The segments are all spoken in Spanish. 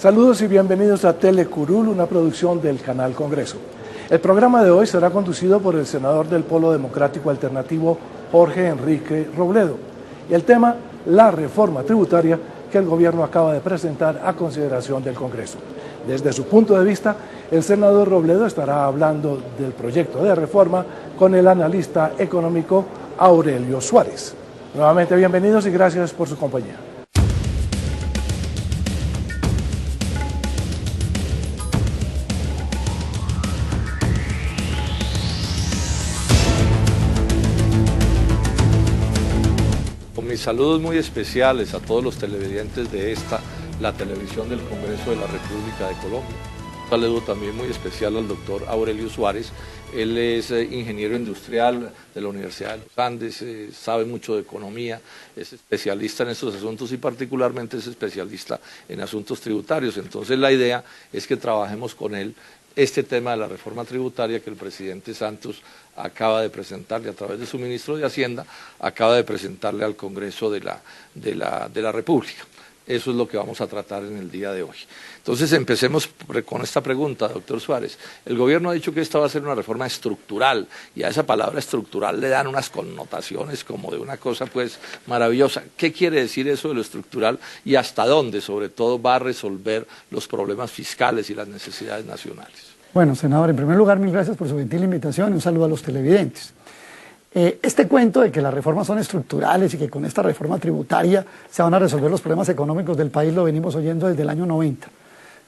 Saludos y bienvenidos a Telecurul, una producción del Canal Congreso. El programa de hoy será conducido por el senador del Polo Democrático Alternativo, Jorge Enrique Robledo. Y el tema, la reforma tributaria que el gobierno acaba de presentar a consideración del Congreso. Desde su punto de vista, el senador Robledo estará hablando del proyecto de reforma con el analista económico Aurelio Suárez. Nuevamente bienvenidos y gracias por su compañía. Mis saludos muy especiales a todos los televidentes de la televisión del Congreso de la República de Colombia. Un saludo también muy especial al doctor Aurelio Suárez. Él es ingeniero industrial de la Universidad de los Andes, sabe mucho de economía, es especialista en estos asuntos y particularmente es especialista en asuntos tributarios. Entonces la idea es que trabajemos con él este tema de la reforma tributaria que el presidente Santos acaba de presentarle a través de su ministro de Hacienda, acaba de presentarle al Congreso de la República. Eso es lo que vamos a tratar en el día de hoy. Entonces empecemos con esta pregunta, doctor Suárez. El gobierno ha dicho que esta va a ser una reforma estructural y a esa palabra estructural le dan unas connotaciones como de una cosa pues maravillosa. ¿Qué quiere decir eso de lo estructural y hasta dónde sobre todo va a resolver los problemas fiscales y las necesidades nacionales? Bueno, senador, en primer lugar, mil gracias por su gentil invitación y un saludo a los televidentes. Este cuento de que las reformas son estructurales y que con esta reforma tributaria se van a resolver los problemas económicos del país lo venimos oyendo desde el año 90.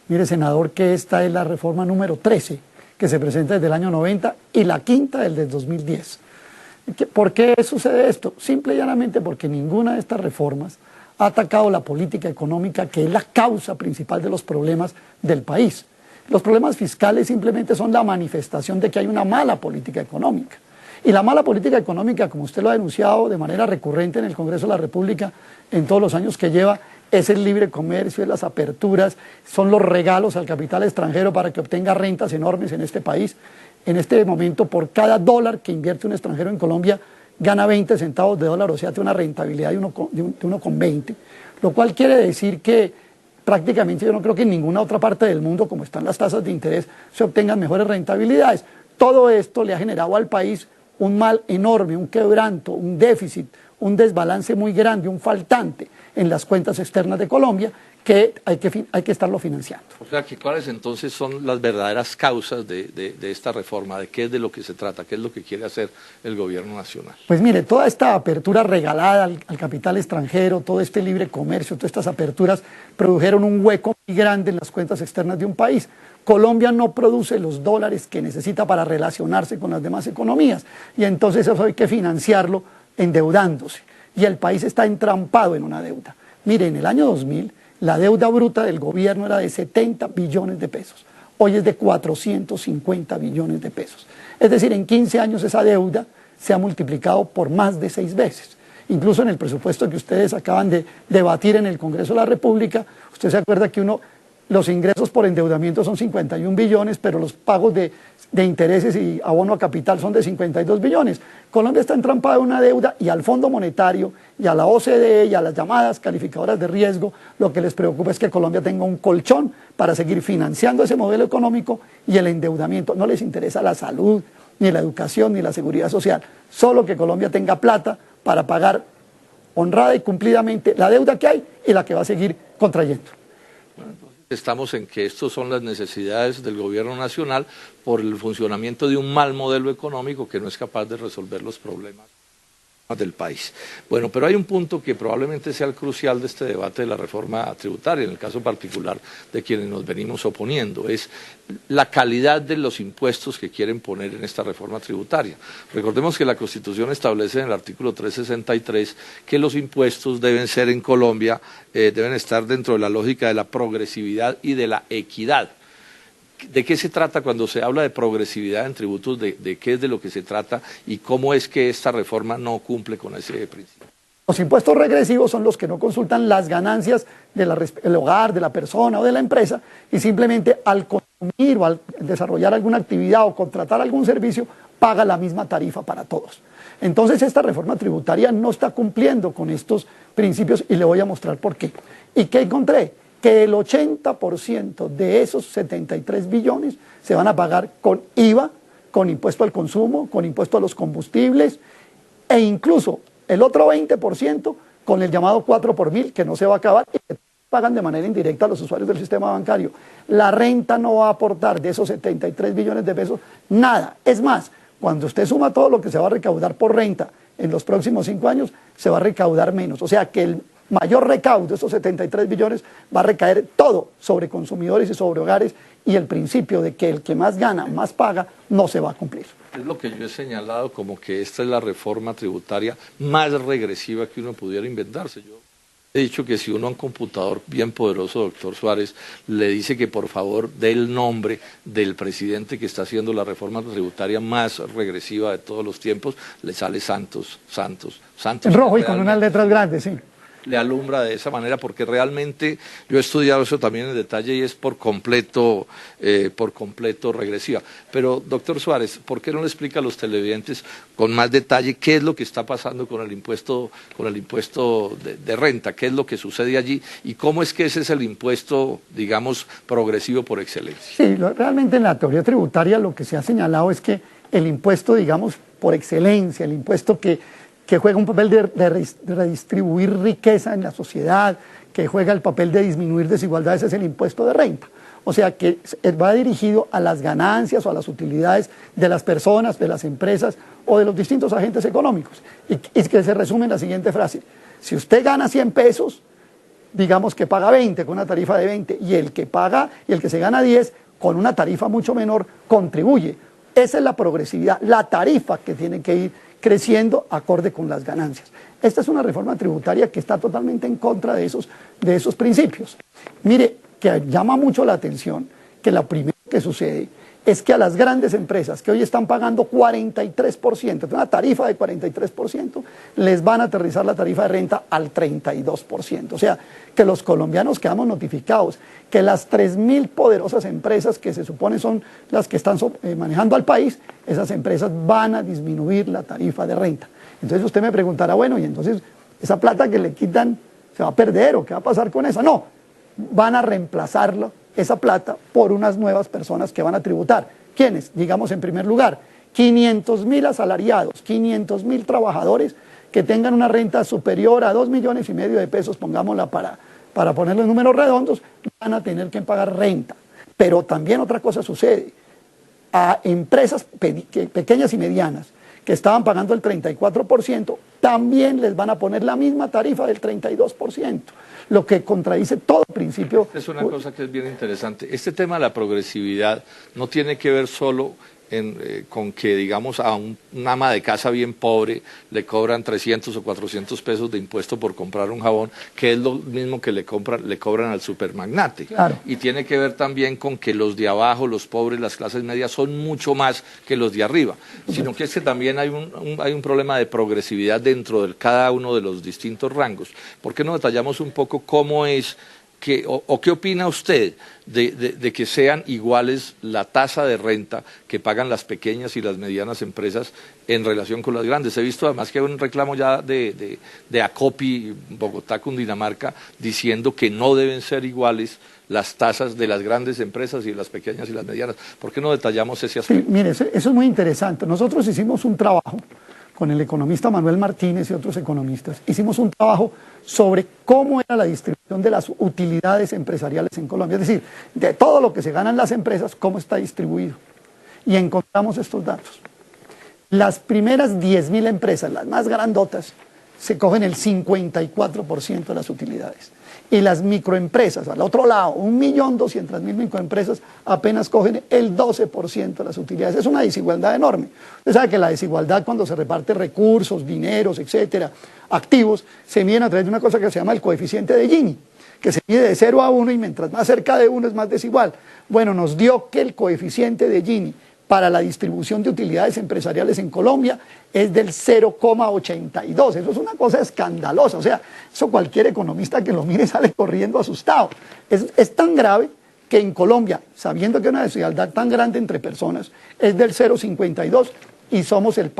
Mire, senador, que esta es la reforma número 13 que se presenta desde el año 90 y la quinta del 2010. ¿Por qué sucede esto? Simple y llanamente porque ninguna de estas reformas ha atacado la política económica que es la causa principal de los problemas del país. Los problemas fiscales simplemente son la manifestación de que hay una mala política económica. Y la mala política económica, como usted lo ha denunciado de manera recurrente en el Congreso de la República en todos los años que lleva, es el libre comercio, es las aperturas, son los regalos al capital extranjero para que obtenga rentas enormes en este país. En este momento, por cada dólar que invierte un extranjero en Colombia, gana 20 centavos de dólar, o sea, tiene una rentabilidad de 1,20, lo cual quiere decir que prácticamente yo no creo que en ninguna otra parte del mundo, como están las tasas de interés, se obtengan mejores rentabilidades. Todo esto le ha generado al país un mal enorme, un quebranto, un déficit, un desbalance muy grande, un faltante en las cuentas externas de Colombia que hay que estarlo financiando. O sea, ¿cuáles entonces son las verdaderas causas de esta reforma? ¿De qué es de lo que se trata? ¿Qué es lo que quiere hacer el gobierno nacional? Pues mire, toda esta apertura regalada al capital extranjero, todo este libre comercio, todas estas aperturas produjeron un hueco muy grande en las cuentas externas de un país. Colombia no produce los dólares que necesita para relacionarse con las demás economías y entonces eso hay que financiarlo endeudándose y el país está entrampado en una deuda. Mire, en el año 2000 la deuda bruta del gobierno era de 70 billones de pesos, hoy es de 450 billones de pesos. Es decir, en 15 años esa deuda se ha multiplicado por más de 6 veces. Incluso en el presupuesto que ustedes acaban de debatir en el Congreso de la República, usted se acuerda que los ingresos por endeudamiento son 51 billones, pero los pagos de intereses y abono a capital son de 52 billones. Colombia está entrampada en una deuda y al Fondo Monetario y a la OCDE y a las llamadas calificadoras de riesgo, lo que les preocupa es que Colombia tenga un colchón para seguir financiando ese modelo económico y el endeudamiento. No les interesa la salud, ni la educación, ni la seguridad social, solo que Colombia tenga plata para pagar honrada y cumplidamente la deuda que hay y la que va a seguir contrayendo. Estamos en que estas son las necesidades del gobierno nacional por el funcionamiento de un mal modelo económico que no es capaz de resolver los problemas del país. Bueno, pero hay un punto que probablemente sea el crucial de este debate de la reforma tributaria, en el caso particular de quienes nos venimos oponiendo, es la calidad de los impuestos que quieren poner en esta reforma tributaria. Recordemos que la Constitución establece en el artículo 363 que los impuestos deben ser en Colombia, deben estar dentro de la lógica de la progresividad y de la equidad. ¿De qué se trata cuando se habla de progresividad en tributos? ¿De qué es de lo que se trata y cómo es que esta reforma no cumple con ese principio? Los impuestos regresivos son los que no consultan las ganancias del hogar, de la persona o de la empresa y simplemente al consumir o al desarrollar alguna actividad o contratar algún servicio paga la misma tarifa para todos. Entonces esta reforma tributaria no está cumpliendo con estos principios y le voy a mostrar por qué. ¿Y qué encontré? que el 80% de esos 73 billones se van a pagar con IVA, con impuesto al consumo, con impuesto a los combustibles e incluso el otro 20% con el llamado 4 por mil, que no se va a acabar y que pagan de manera indirecta a los usuarios del sistema bancario. La renta no va a aportar de esos 73 billones de pesos nada. Es más, cuando usted suma todo lo que se va a recaudar por renta en los próximos 5 años, se va a recaudar menos. O sea que el mayor recaudo, esos 73 billones, va a recaer todo sobre consumidores y sobre hogares, y el principio de que el que más gana, más paga, no se va a cumplir. Es lo que yo he señalado como que esta es la reforma tributaria más regresiva que uno pudiera inventarse. Yo he dicho que si uno a un computador bien poderoso, doctor Suárez, le dice que por favor dé el nombre del presidente que está haciendo la reforma tributaria más regresiva de todos los tiempos, le sale Santos. En rojo y con unas letras grandes, sí. Le alumbra de esa manera, porque realmente yo he estudiado eso también en detalle y es por completo regresiva. Pero, doctor Suárez, ¿por qué no le explica a los televidentes con más detalle qué es lo que está pasando con el impuesto de renta? ¿Qué es lo que sucede allí? ¿Y cómo es que ese es el impuesto, digamos, progresivo por excelencia? Sí, realmente en la teoría tributaria lo que se ha señalado es que el impuesto, digamos, por excelencia, el impuesto que juega un papel de redistribuir riqueza en la sociedad, que juega el papel de disminuir desigualdades, es el impuesto de renta. O sea, que va dirigido a las ganancias o a las utilidades de las personas, de las empresas o de los distintos agentes económicos. Y que se resume en la siguiente frase: si usted gana 100 pesos, digamos que paga 20 con una tarifa de 20, y el que se gana 10 con una tarifa mucho menor contribuye. Esa es la progresividad, la tarifa que tiene que ir creciendo acorde con las ganancias. Esta es una reforma tributaria que está totalmente en contra de esos principios. Mire, que llama mucho la atención que lo primero que sucede es que a las grandes empresas que hoy están pagando 43%, una tarifa de 43%, les van a aterrizar la tarifa de renta al 32%. O sea, que los colombianos quedamos notificados que las 3.000 poderosas empresas que se supone son las que están manejando al país, esas empresas van a disminuir la tarifa de renta. Entonces usted me preguntará, bueno, y entonces esa plata que le quitan, ¿se va a perder o qué va a pasar con esa? No, van a reemplazarlo, esa plata, por unas nuevas personas que van a tributar. ¿Quiénes? Digamos, en primer lugar, 500.000 asalariados, 500.000 trabajadores que tengan una renta superior a 2,5 millones de pesos, pongámosla para ponerlo en números redondos, van a tener que pagar renta. Pero también otra cosa sucede: a empresas pequeñas y medianas que estaban pagando el 34%, también les van a poner la misma tarifa del 32%, lo que contradice todo principio. Es una cosa que es bien interesante. Este tema de la progresividad no tiene que ver solo con que, digamos, a una ama de casa bien pobre le cobran 300 o 400 pesos de impuesto por comprar un jabón, que es lo mismo que le cobran al supermagnate. Claro. Y tiene que ver también con que los de abajo, los pobres, las clases medias, son mucho más que los de arriba. Sino que es que también hay un problema de progresividad dentro de cada uno de los distintos rangos. ¿Por qué no detallamos un poco cómo es o qué opina usted de que sean iguales la tasa de renta que pagan las pequeñas y las medianas empresas en relación con las grandes? He visto además que hay un reclamo ya de ACOPI, Bogotá, Cundinamarca, diciendo que no deben ser iguales las tasas de las grandes empresas y de las pequeñas y las medianas. ¿Por qué no detallamos ese aspecto? Sí, mire, eso es muy interesante. Nosotros hicimos un trabajo con el economista Manuel Martínez y otros economistas. Hicimos un trabajo sobre cómo era la distribución de las utilidades empresariales en Colombia, es decir, de todo lo que se ganan las empresas, cómo está distribuido. Y encontramos estos datos. Las primeras 10.000 empresas, las más grandotas, se cogen el 54% de las utilidades. Y las microempresas, al otro lado, 1.200.000 microempresas, apenas cogen el 12% de las utilidades. Es una desigualdad enorme. Usted sabe que la desigualdad, cuando se reparte recursos, dineros, etcétera, activos, se mide a través de una cosa que se llama el coeficiente de Gini, que se mide de 0 a 1 y mientras más cerca de 1 es más desigual. Bueno, nos dio que el coeficiente de Gini para la distribución de utilidades empresariales en Colombia es del 0,82. Eso es una cosa escandalosa. O sea, eso cualquier economista que lo mire sale corriendo asustado. Es tan grave que en Colombia, sabiendo que hay una desigualdad tan grande entre personas, es del 0,52 y somos el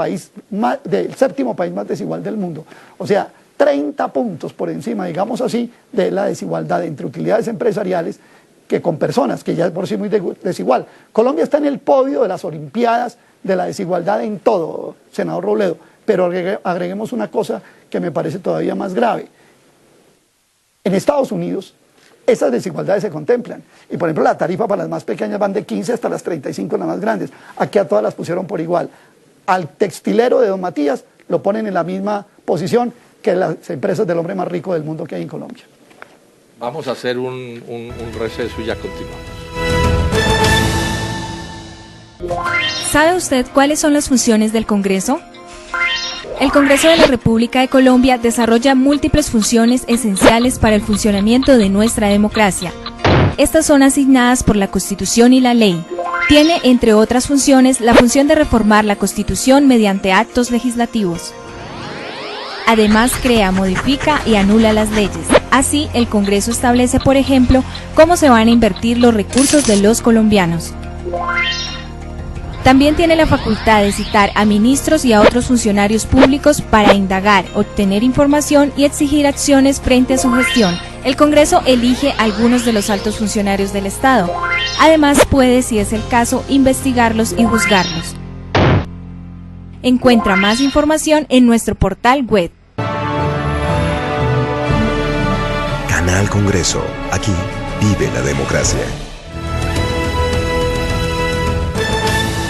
séptimo país más desigual del mundo. O sea, 30 puntos por encima, digamos así, de la desigualdad entre utilidades empresariales que con personas, que ya es por sí muy desigual. Colombia está en el podio de las Olimpiadas de la desigualdad en todo, senador Robledo, pero agreguemos una cosa que me parece todavía más grave. En Estados Unidos, esas desigualdades se contemplan. Y por ejemplo, la tarifa para las más pequeñas van de 15 hasta las 35 las más grandes. Aquí a todas las pusieron por igual. Al textilero de Don Matías lo ponen en la misma posición que las empresas del hombre más rico del mundo que hay en Colombia. Vamos a hacer un receso y ya continuamos. ¿Sabe usted cuáles son las funciones del Congreso? El Congreso de la República de Colombia desarrolla múltiples funciones esenciales para el funcionamiento de nuestra democracia. Estas son asignadas por la Constitución y la ley. Tiene, entre otras funciones, la función de reformar la Constitución mediante actos legislativos. Además, crea, modifica y anula las leyes. Así, el Congreso establece, por ejemplo, cómo se van a invertir los recursos de los colombianos. También tiene la facultad de citar a ministros y a otros funcionarios públicos para indagar, obtener información y exigir acciones frente a su gestión. El Congreso elige algunos de los altos funcionarios del Estado. Además, puede, si es el caso, investigarlos y juzgarlos. Encuentra más información en nuestro portal web. Canal Congreso. Aquí vive la democracia.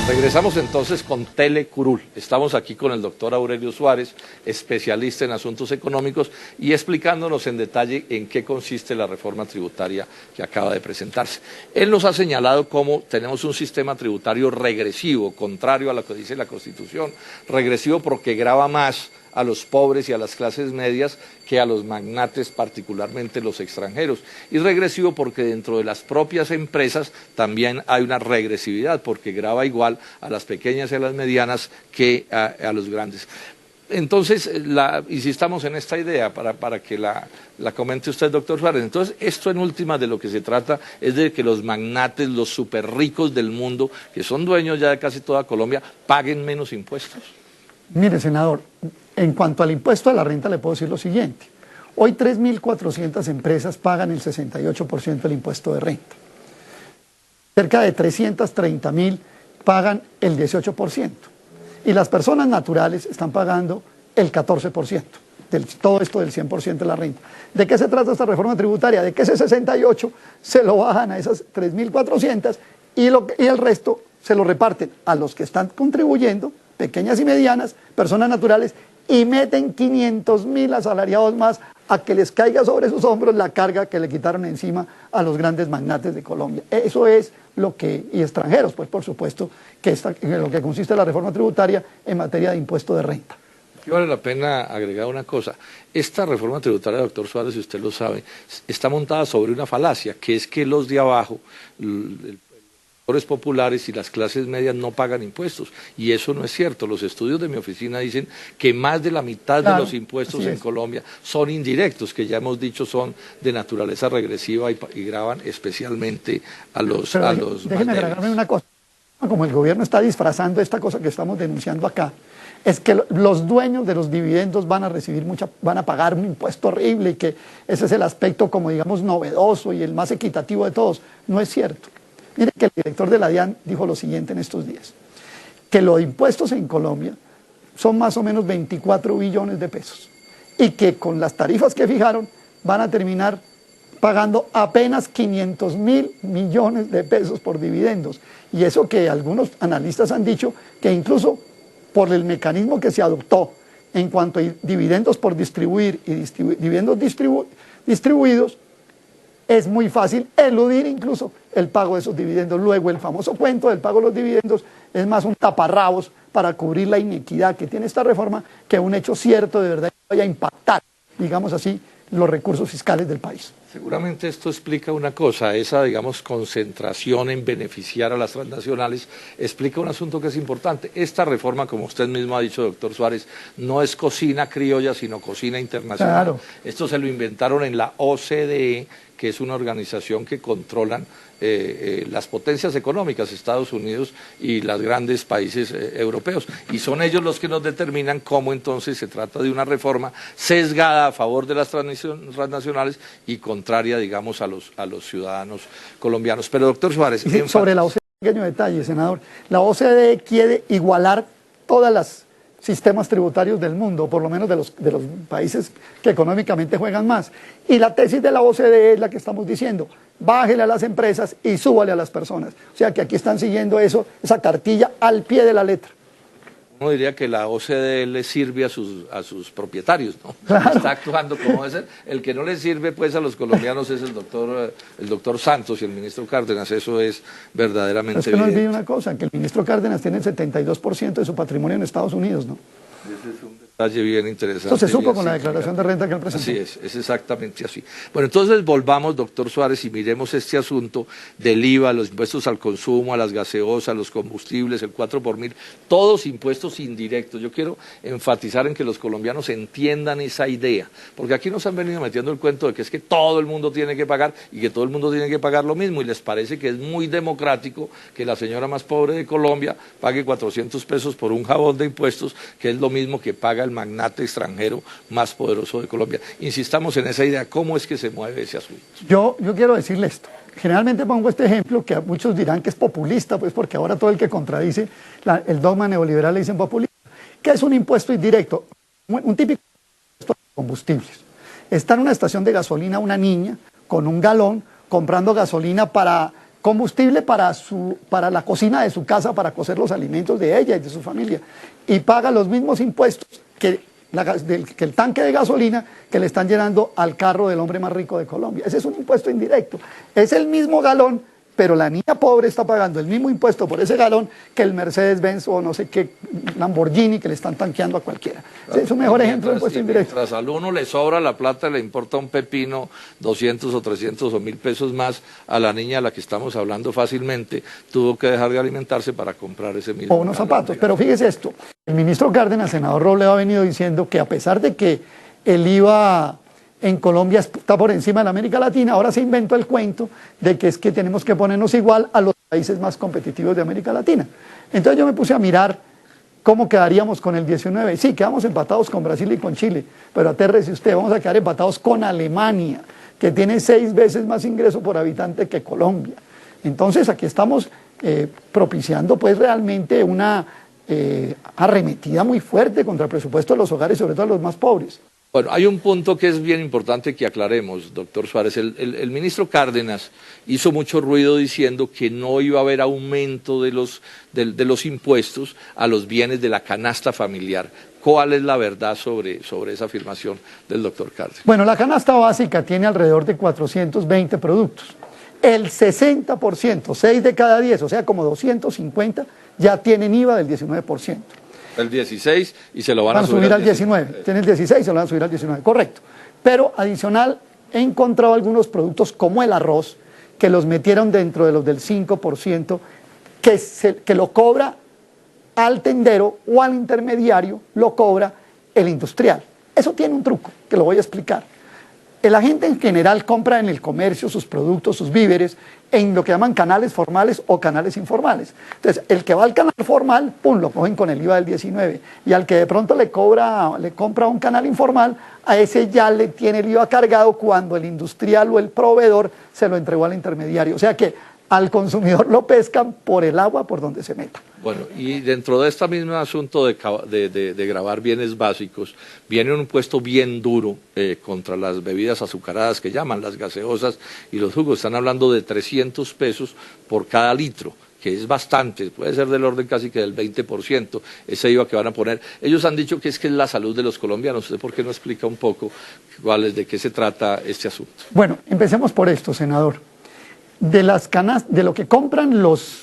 Regresamos entonces con Telecurul. Estamos aquí con el doctor Aurelio Suárez, especialista en asuntos económicos, y explicándonos en detalle en qué consiste la reforma tributaria que acaba de presentarse. Él nos ha señalado cómo tenemos un sistema tributario regresivo, contrario a lo que dice la Constitución, regresivo porque grava más a los pobres y a las clases medias que a los magnates, particularmente los extranjeros. Y regresivo porque dentro de las propias empresas también hay una regresividad, porque grava igual a las pequeñas y a las medianas que a los grandes. Entonces, insistamos en esta idea para que la comente usted, doctor Suárez. Entonces, esto en última de lo que se trata es de que los magnates, los súper ricos del mundo, que son dueños ya de casi toda Colombia, paguen menos impuestos. Mire, senador, en cuanto al impuesto a la renta le puedo decir lo siguiente. Hoy 3.400 empresas pagan el 68% del impuesto de renta. Cerca de 330.000 pagan el 18%. Y las personas naturales están pagando el 14%. Todo esto del 100% de la renta. ¿De qué se trata esta reforma tributaria? De que ese 68 se lo bajan a esas 3.400 y el resto se lo reparten a los que están contribuyendo, pequeñas y medianas, personas naturales, y meten 500.000 asalariados más a que les caiga sobre sus hombros la carga que le quitaron encima a los grandes magnates de Colombia. Eso es lo que, y extranjeros, pues por supuesto, en lo que consiste la reforma tributaria en materia de impuesto de renta. Y vale la pena agregar una cosa. Esta reforma tributaria, doctor Suárez, si usted lo sabe, está montada sobre una falacia, que es que los de abajo, los populares y las clases medias no pagan impuestos, y eso no es cierto. Los estudios de mi oficina dicen que más de la mitad de los impuestos en Colombia son indirectos, que ya hemos dicho son de naturaleza regresiva y gravan especialmente a los déjeme agregarme una cosa. Como el gobierno está disfrazando esta cosa que estamos denunciando acá, es que los dueños de los dividendos van a pagar un impuesto horrible y que ese es el aspecto, como digamos, novedoso y el más equitativo de todos. No es cierto. Mire que el director de la DIAN dijo lo siguiente en estos días, que los impuestos en Colombia son más o menos 24 billones de pesos y que con las tarifas que fijaron van a terminar pagando apenas 500.000 millones de pesos por dividendos. Y eso que algunos analistas han dicho que incluso por el mecanismo que se adoptó en cuanto a dividendos por distribuir y dividendos distribuidos, es muy fácil eludir incluso el pago de esos dividendos. Luego el famoso cuento del pago de los dividendos es más un taparrabos para cubrir la inequidad que tiene esta reforma que un hecho cierto de verdad que vaya a impactar, digamos así, los recursos fiscales del país. Seguramente esto explica una cosa, esa, digamos, concentración en beneficiar a las transnacionales, explica un asunto que es importante. Esta reforma, como usted mismo ha dicho, doctor Suárez, no es cocina criolla, sino cocina internacional. Claro. Esto se lo inventaron en la OCDE, que es una organización que controlan las potencias económicas, Estados Unidos y los grandes países europeos. Y son ellos los que nos determinan cómo entonces se trata de una reforma sesgada a favor de las transnacionales y contraria, digamos, a los ciudadanos colombianos. Pero, doctor Suárez... Sí, sobre la OCDE, un pequeño detalle, senador. La OCDE quiere igualar todas las sistemas tributarios del mundo, por lo menos de los países que económicamente juegan más. Y la tesis de la OCDE es la que estamos diciendo: bájele a las empresas y súbale a las personas. O sea que aquí están siguiendo eso, esa cartilla al pie de la letra. Uno diría que la OCDE le sirve a sus propietarios, ¿no? Claro. Está actuando como debe ser. El que no le sirve pues a los colombianos es el doctor Santos y el ministro Cárdenas. Eso es verdaderamente Es que no olvide evidente. una cosa, que el ministro Cárdenas tiene el 72% de su patrimonio en Estados Unidos, ¿no? Ese es un detalle bien interesante. Eso se supo con la Sí, declaración de renta que él presentó. así es exactamente así. Bueno, entonces volvamos, doctor Suárez, y miremos este asunto del IVA, los impuestos al consumo, a las gaseosas, los combustibles, el 4 por mil, todos impuestos indirectos. Yo quiero enfatizar en que los colombianos entiendan esa idea, porque aquí nos han venido metiendo el cuento de que es que todo el mundo tiene que pagar y que todo el mundo tiene que pagar lo mismo, y les parece que es muy democrático que la señora más pobre de Colombia pague 400 pesos por un jabón de impuestos, que es lo mismo que paga el magnate extranjero más poderoso de Colombia. Insistamos en esa idea, ¿cómo es que se mueve ese asunto? Yo quiero decirle esto. Generalmente pongo este ejemplo que a muchos dirán que es populista, pues porque ahora todo el que contradice el dogma neoliberal le dicen populista. ¿Qué es un impuesto indirecto? Un típico impuesto de combustibles. Está en una estación de gasolina una niña con un galón comprando gasolina para combustible para la cocina de su casa, para cocer los alimentos de ella y de su familia, y paga los mismos impuestos que el tanque de gasolina que le están llenando al carro del hombre más rico de Colombia. Ese es un impuesto indirecto. Es el mismo galón, pero la niña pobre está pagando el mismo impuesto por ese galón que el Mercedes-Benz o no sé qué Lamborghini que le están tanqueando a cualquiera. Es un mejor ejemplo de impuesto indirecto. Mientras al uno le sobra la plata, le importa un pepino, 200 o 300 o 1000 pesos más, a la niña a la que estamos hablando fácilmente tuvo que dejar de alimentarse para comprar ese mismo. O unos zapatos. Pero fíjese esto, el ministro Cárdenas, senador Robledo, ha venido diciendo que a pesar de que el IVA en Colombia está por encima de la América Latina, ahora se inventó el cuento de que es que tenemos que ponernos igual a los países más competitivos de América Latina. Entonces yo me puse a mirar cómo quedaríamos con el 19. Sí, quedamos empatados con Brasil y con Chile, pero atérrese usted, vamos a quedar empatados con Alemania, que tiene 6 veces más ingreso por habitante que Colombia. Entonces aquí estamos propiciando pues realmente una arremetida muy fuerte contra el presupuesto de los hogares, sobre todo de los más pobres. Bueno, hay un punto que es bien importante que aclaremos, doctor Suárez. El ministro Cárdenas hizo mucho ruido diciendo que no iba a haber aumento de los impuestos a los bienes de la canasta familiar. ¿Cuál es la verdad sobre esa afirmación del doctor Cárdenas? Bueno, la canasta básica tiene alrededor de 420 productos. El 60%, 6 de cada 10, o sea, como 250, ya tienen IVA del 19%. El 16 y se lo van a subir al 19. Tiene el 16 y se lo van a subir al 19, correcto. Pero adicional, he encontrado algunos productos como el arroz, que los metieron dentro de los del 5%, que lo cobra al tendero o al intermediario, lo cobra el industrial. Eso tiene un truco, que lo voy a explicar. La gente en general compra en el comercio sus productos, sus víveres, en lo que llaman canales formales o canales informales. Entonces, el que va al canal formal, pum, lo cogen con el IVA del 19. Y al que de pronto le compra un canal informal, a ese ya le tiene el IVA cargado cuando el industrial o el proveedor se lo entregó al intermediario. O sea que al consumidor lo pescan por el agua por donde se meta. Bueno, y dentro de este mismo asunto de gravar bienes básicos, viene un impuesto bien duro contra las bebidas azucaradas que llaman las gaseosas y los jugos. Están hablando de 300 pesos por cada litro, que es bastante, puede ser del orden casi que del 20%, ese IVA que van a poner. Ellos han dicho que es la salud de los colombianos. ¿Usted por qué no explica un poco de qué se trata este asunto? Bueno, empecemos por esto, senador. De lo que compran los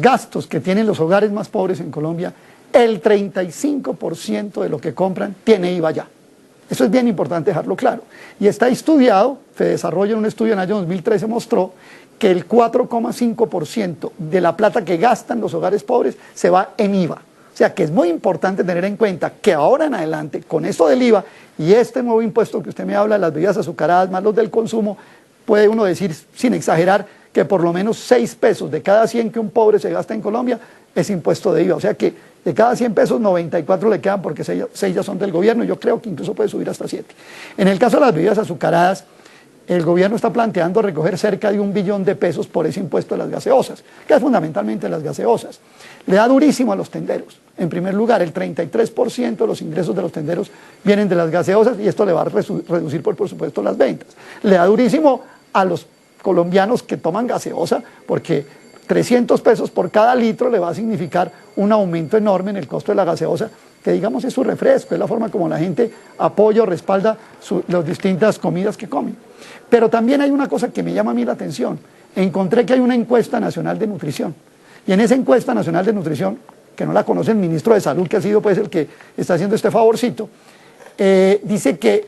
gastos que tienen los hogares más pobres en Colombia, el 35% de lo que compran tiene IVA ya. Eso es bien importante dejarlo claro. Y está estudiado, Fedesarrollo en un estudio en el año 2013 mostró que el 4,5% de la plata que gastan los hogares pobres se va en IVA. O sea que es muy importante tener en cuenta que ahora en adelante, con esto del IVA y este nuevo impuesto que usted me habla, las bebidas azucaradas más los del consumo, puede uno decir, sin exagerar, que por lo menos 6 pesos de cada 100 que un pobre se gasta en Colombia es impuesto de IVA. O sea que de cada 100 pesos, 94 le quedan porque 6 ya son del gobierno. Yo creo que incluso puede subir hasta 7. En el caso de las bebidas azucaradas, el gobierno está planteando recoger cerca de 1 billón de pesos por ese impuesto de las gaseosas, que es fundamentalmente las gaseosas. Le da durísimo a los tenderos. En primer lugar, el 33% de los ingresos de los tenderos vienen de las gaseosas y esto le va a reducir, por supuesto, las ventas. Le da durísimo a los colombianos que toman gaseosa porque 300 pesos por cada litro le va a significar un aumento enorme en el costo de la gaseosa, que digamos es su refresco, es la forma como la gente apoya o respalda las distintas comidas que comen. Pero también hay una cosa que me llama a mí la atención. Encontré que hay una encuesta nacional de nutrición. Y en esa encuesta nacional de nutrición, que no la conoce el ministro de Salud, que ha sido pues el que está haciendo este favorcito, dice que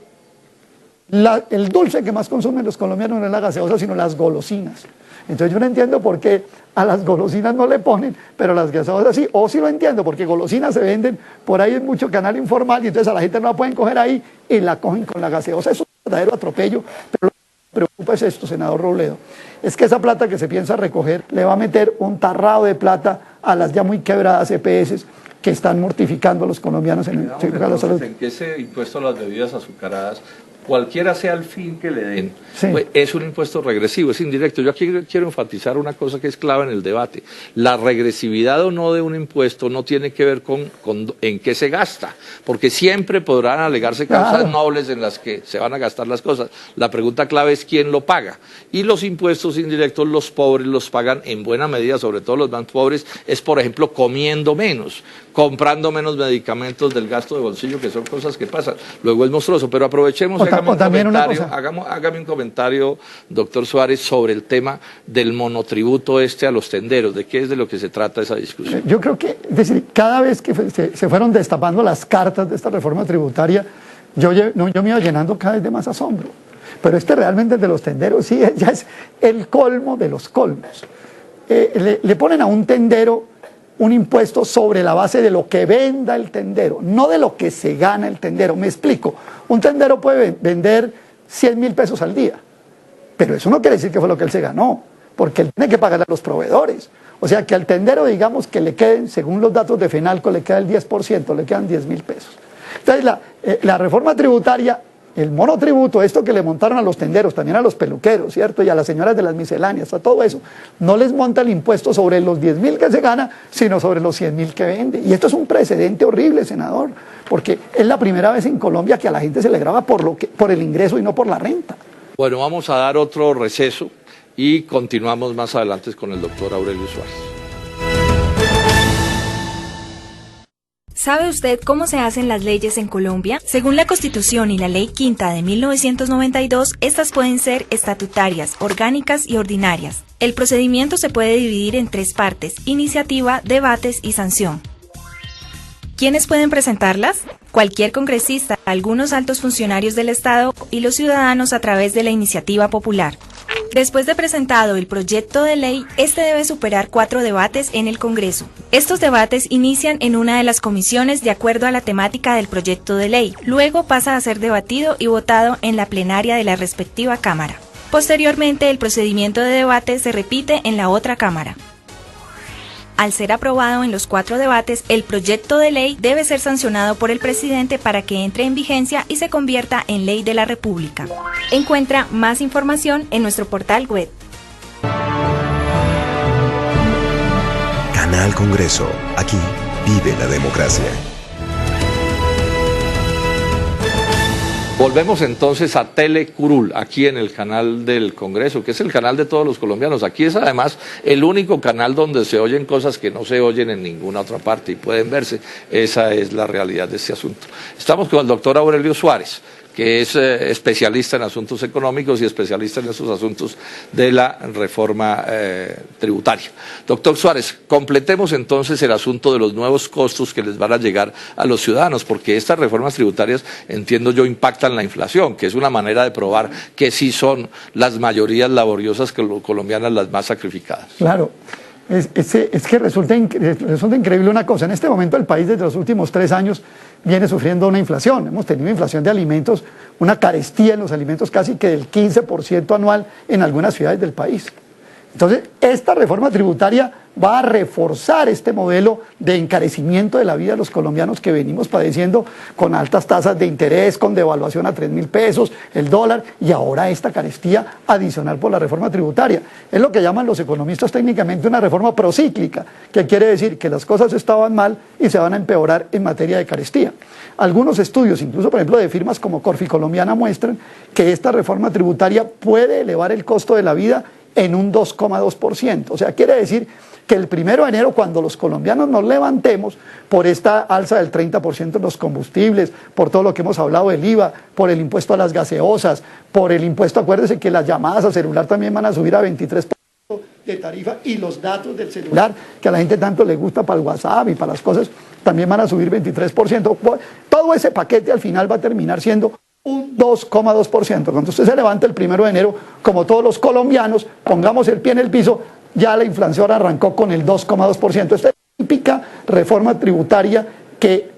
el dulce que más consumen los colombianos no es la gaseosa, sino las golosinas. Entonces yo no entiendo por qué a las golosinas no le ponen, pero a las gaseosas sí. O sí lo entiendo, porque golosinas se venden por ahí en mucho canal informal y entonces a la gente no la pueden coger ahí y la cogen con la gaseosa. Es un verdadero atropello, pero lo que me preocupa es esto, senador Robledo. Es que esa plata que se piensa recoger le va a meter un tarrado de plata a las ya muy quebradas EPS que están mortificando a los colombianos en la salud. En que ese impuesto a las bebidas azucaradas, cualquiera sea el fin que le den, sí, pues es un impuesto regresivo, es indirecto. Yo aquí quiero enfatizar una cosa que es clave en el debate. La regresividad o no de un impuesto no tiene que ver con en qué se gasta, porque siempre podrán alegarse causas nobles en las que se van a gastar las cosas. La pregunta clave es quién lo paga. Y los impuestos indirectos los pobres los pagan en buena medida, sobre todo los más pobres, es por ejemplo comiendo menos, comprando menos medicamentos del gasto de bolsillo, que son cosas que pasan. Luego es monstruoso, pero aprovechemos. Hágame un comentario, doctor Suárez, sobre el tema del monotributo a los tenderos. ¿De qué es de lo que se trata esa discusión? Yo creo que, es decir, cada vez que se fueron destapando las cartas de esta reforma tributaria, yo me iba llenando cada vez de más asombro. Pero realmente de los tenderos, sí, ya es el colmo de los colmos. Le ponen a un tendero un impuesto sobre la base de lo que venda el tendero, no de lo que se gana el tendero. Me explico, un tendero puede vender 100.000 pesos al día, pero eso no quiere decir que fue lo que él se ganó, porque él tiene que pagar a los proveedores. O sea que al tendero, digamos que le queden, según los datos de FENALCO, le queda el 10%, le quedan 10.000 pesos. Entonces la reforma tributaria, el monotributo, esto que le montaron a los tenderos, también a los peluqueros, ¿cierto? Y a las señoras de las misceláneas, a todo eso, no les monta el impuesto sobre los 10.000 que se gana, sino sobre los 100.000 que vende. Y esto es un precedente horrible, senador, porque es la primera vez en Colombia que a la gente se le grava por el ingreso y no por la renta. Bueno, vamos a dar otro receso y continuamos más adelante con el doctor Aurelio Suárez. ¿Sabe usted cómo se hacen las leyes en Colombia? Según la Constitución y la Ley Quinta de 1992, estas pueden ser estatutarias, orgánicas y ordinarias. El procedimiento se puede dividir en 3 partes: iniciativa, debates y sanción. ¿Quiénes pueden presentarlas? Cualquier congresista, algunos altos funcionarios del Estado y los ciudadanos a través de la iniciativa popular. Después de presentado el proyecto de ley, este debe superar 4 debates en el Congreso. Estos debates inician en una de las comisiones de acuerdo a la temática del proyecto de ley. Luego pasa a ser debatido y votado en la plenaria de la respectiva Cámara. Posteriormente, el procedimiento de debate se repite en la otra Cámara. Al ser aprobado en los 4 debates, el proyecto de ley debe ser sancionado por el presidente para que entre en vigencia y se convierta en ley de la República. Encuentra más información en nuestro portal web. Canal Congreso. Aquí vive la democracia. Volvemos entonces a Telecurul, aquí en el canal del Congreso, que es el canal de todos los colombianos. Aquí es además el único canal donde se oyen cosas que no se oyen en ninguna otra parte y pueden verse. Esa es la realidad de este asunto. Estamos con el doctor Aurelio Suárez, que es especialista en asuntos económicos y especialista en esos asuntos de la reforma tributaria. Doctor Suárez, completemos entonces el asunto de los nuevos costos que les van a llegar a los ciudadanos, porque estas reformas tributarias, entiendo yo, impactan la inflación, que es una manera de probar que sí son las mayorías laboriosas colombianas las más sacrificadas. Claro. Es que resulta increíble una cosa. En este momento el país desde los últimos 3 años viene sufriendo una inflación. Hemos tenido inflación de alimentos, una carestía en los alimentos casi que del 15% anual en algunas ciudades del país. Entonces, esta reforma tributaria va a reforzar este modelo de encarecimiento de la vida de los colombianos que venimos padeciendo con altas tasas de interés, con devaluación a 3.000 pesos, el dólar, y ahora esta carestía adicional por la reforma tributaria. Es lo que llaman los economistas técnicamente una reforma procíclica, que quiere decir que las cosas estaban mal y se van a empeorar en materia de carestía. Algunos estudios, incluso por ejemplo de firmas como Corfi Colombiana, muestran que esta reforma tributaria puede elevar el costo de la vida en un 2,2%. O sea, quiere decir que el 1 de enero, cuando los colombianos nos levantemos por esta alza del 30% en los combustibles, por todo lo que hemos hablado del IVA, por el impuesto a las gaseosas, por el impuesto, acuérdense que las llamadas a celular también van a subir a 23% de tarifa, y los datos del celular, que a la gente tanto le gusta para el WhatsApp y para las cosas, también van a subir 23%. Todo ese paquete al final va a terminar siendo un 2,2%. Cuando usted se levanta el 1 de enero, como todos los colombianos, pongamos el pie en el piso, ya la inflación arrancó con el 2,2%. Esta es la típica reforma tributaria que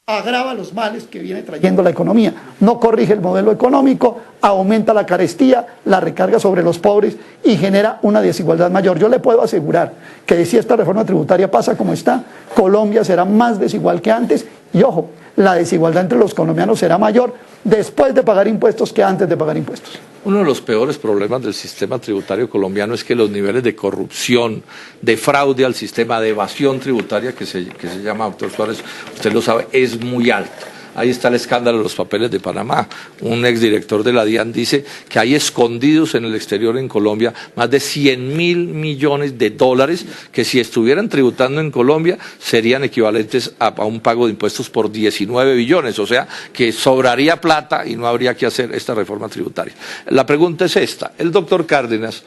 agrava los males que viene trayendo la economía. No corrige el modelo económico, aumenta la carestía, la recarga sobre los pobres y genera una desigualdad mayor. Yo le puedo asegurar que si esta reforma tributaria pasa como está, Colombia será más desigual que antes, y ojo, la desigualdad entre los colombianos será mayor después de pagar impuestos que antes de pagar impuestos. Uno de los peores problemas del sistema tributario colombiano es que los niveles de corrupción, de fraude al sistema, de evasión tributaria, que se llama, doctor Suárez, usted lo sabe, es muy alto. Ahí está el escándalo de los papeles de Panamá. Un exdirector de la DIAN dice que hay escondidos en el exterior, en Colombia, más de 100.000 millones de dólares que si estuvieran tributando en Colombia serían equivalentes a un pago de impuestos por 19 billones. O sea, que sobraría plata y no habría que hacer esta reforma tributaria. La pregunta es esta. El doctor Cárdenas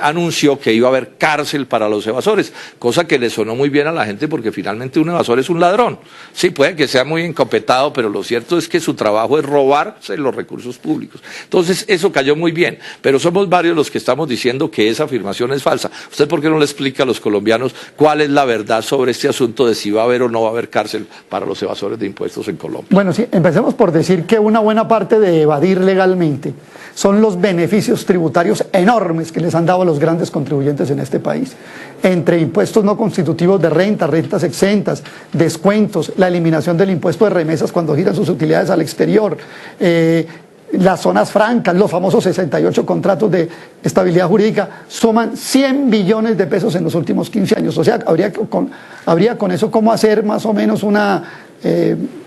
anunció que iba a haber cárcel para los evasores, cosa que le sonó muy bien a la gente porque finalmente un evasor es un ladrón. Sí, puede que sea muy encopetado, pero lo cierto es que su trabajo es robarse los recursos públicos. Entonces, eso cayó muy bien, pero somos varios los que estamos diciendo que esa afirmación es falsa. ¿Usted por qué no le explica a los colombianos cuál es la verdad sobre este asunto de si va a haber o no va a haber cárcel para los evasores de impuestos en Colombia? Bueno, sí, empecemos por decir que una buena parte de evadir legalmente son los beneficios tributarios enormes que les han dado a los grandes contribuyentes en este país, entre impuestos no constitutivos de renta, rentas exentas, descuentos, la eliminación del impuesto de remesas cuando giran sus utilidades al exterior, las zonas francas, los famosos 68 contratos de estabilidad jurídica, suman 100 billones de pesos en los últimos 15 años. O sea, habría con eso cómo hacer más o menos una,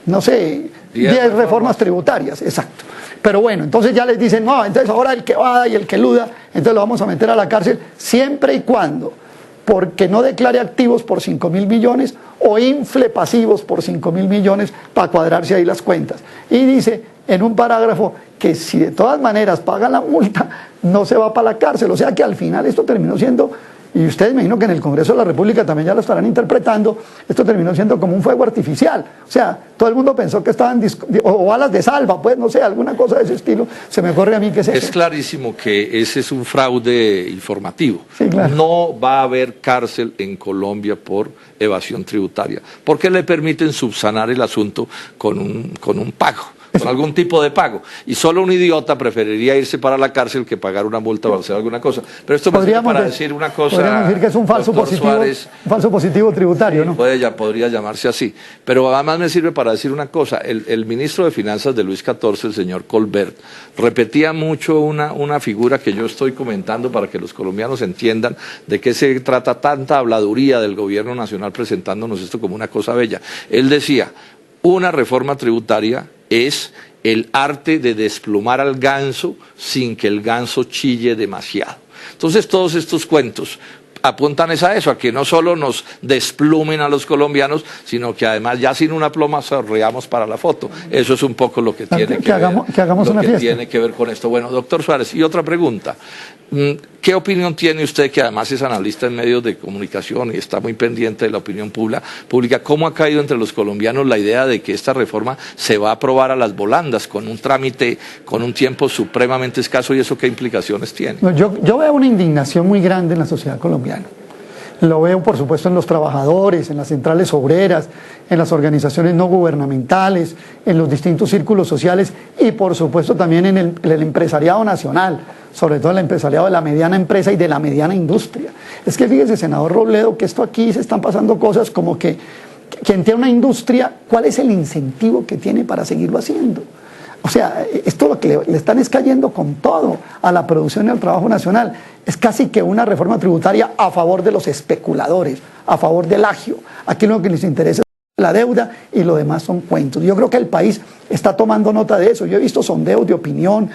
no sé, 10 reformas tributarias, exacto. Pero bueno, entonces ya les dicen, no, entonces ahora el que va y el que eluda, entonces lo vamos a meter a la cárcel, siempre y cuando, porque no declare activos por 5.000 millones o infle pasivos por 5.000 millones para cuadrarse ahí las cuentas. Y dice en un parágrafo que si de todas maneras paga la multa, no se va para la cárcel. O sea que al final esto terminó siendo, y ustedes me imagino que en el Congreso de la República también ya lo estarán interpretando, esto terminó siendo como un fuego artificial. O sea, todo el mundo pensó que estaban, o balas de salva, pues no sé, alguna cosa de ese estilo, se me ocurre a mí que es eso. Es clarísimo que ese es un fraude informativo. Sí, claro. No va a haber cárcel en Colombia por evasión tributaria, porque le permiten subsanar el asunto con un pago, con algún tipo de pago. Y solo un idiota preferiría irse para la cárcel que pagar una multa o hacer alguna cosa. Pero esto me sirve para decir una cosa. Podríamos decir que es un falso positivo, Suárez, un falso positivo tributario, ¿no? Podría llamarse así. Pero además me sirve para decir una cosa. El ministro de Finanzas de Luis XIV, el señor Colbert, repetía mucho una figura que yo estoy comentando para que los colombianos entiendan de qué se trata tanta habladuría del gobierno nacional presentándonos esto como una cosa bella. Él decía, una reforma tributaria es el arte de desplumar al ganso sin que el ganso chille demasiado. Entonces todos estos cuentos apuntan es a eso, a que no solo nos desplumen a los colombianos, sino que además ya sin una pluma sonriamos para la foto. Eso es un poco lo que tiene tiene que ver con esto. Bueno, doctor Suárez, y otra pregunta. ¿Qué opinión tiene usted, que además es analista en medios de comunicación y está muy pendiente de la opinión pública, cómo ha caído entre los colombianos la idea de que esta reforma se va a aprobar a las volandas, con un trámite, con un tiempo supremamente escaso, y eso qué implicaciones tiene? No, yo veo una indignación muy grande en la sociedad colombiana. Lo veo, por supuesto, en los trabajadores, en las centrales obreras, en las organizaciones no gubernamentales, en los distintos círculos sociales y, por supuesto, también en el empresariado nacional, sobre todo el empresariado de la mediana empresa y de la mediana industria. Es que fíjese, senador Robledo, que esto aquí se están pasando cosas como que quien tiene una industria, ¿cuál es el incentivo que tiene para seguirlo haciendo? O sea, esto lo que le están es cayendo con todo a la producción y al trabajo nacional. Es casi que una reforma tributaria a favor de los especuladores, a favor del agio. Aquí lo que les interesa es la deuda y lo demás son cuentos. Yo creo que el país está tomando nota de eso. Yo he visto sondeos de opinión,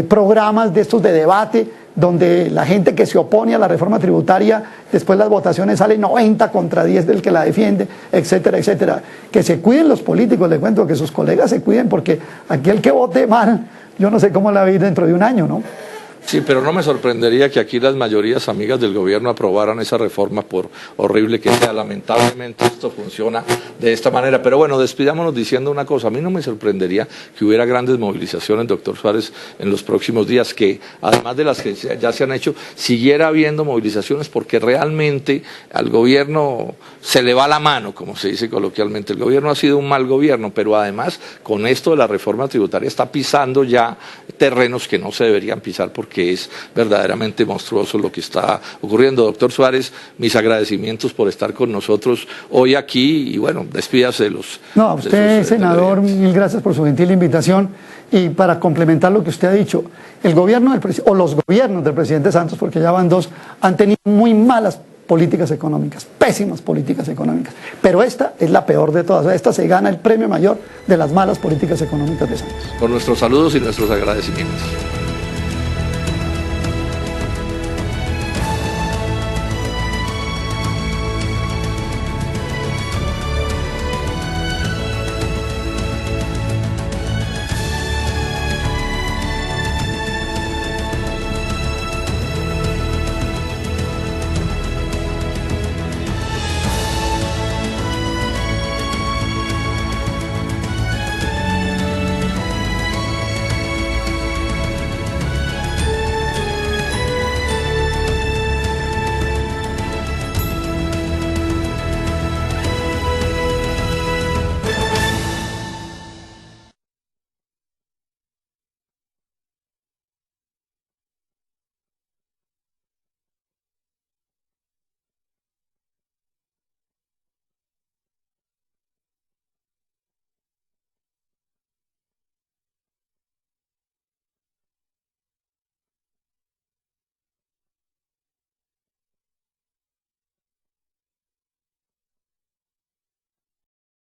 programas de estos de debate, donde la gente que se opone a la reforma tributaria, después las votaciones salen 90 contra 10 del que la defiende, etcétera, etcétera. Que se cuiden los políticos, les cuento, que sus colegas se cuiden, porque aquí el que vote mal, yo no sé cómo la va a ir dentro de un año, ¿no? Sí, pero no me sorprendería que aquí las mayorías amigas del gobierno aprobaran esa reforma, por horrible que sea. Lamentablemente esto funciona de esta manera. Pero bueno, despidámonos diciendo una cosa. A mí no me sorprendería que hubiera grandes movilizaciones, doctor Suárez, en los próximos días, que además de las que ya se han hecho, siguiera habiendo movilizaciones, porque realmente al gobierno se le va la mano, como se dice coloquialmente. El gobierno ha sido un mal gobierno, pero además con esto de la reforma tributaria está pisando ya terrenos que no se deberían pisar, porque es verdaderamente monstruoso lo que está ocurriendo. Doctor Suárez, mis agradecimientos por estar con nosotros hoy aquí, y bueno, despídase de los... No, a usted, senador, mil gracias por su gentil invitación. Y para complementar lo que usted ha dicho, el gobierno o los gobiernos del presidente Santos, porque ya van dos, han tenido muy malas políticas económicas, pésimas políticas económicas, pero esta es la peor de todas. Esta se gana el premio mayor de las malas políticas económicas de Santos. Por nuestros saludos y nuestros agradecimientos.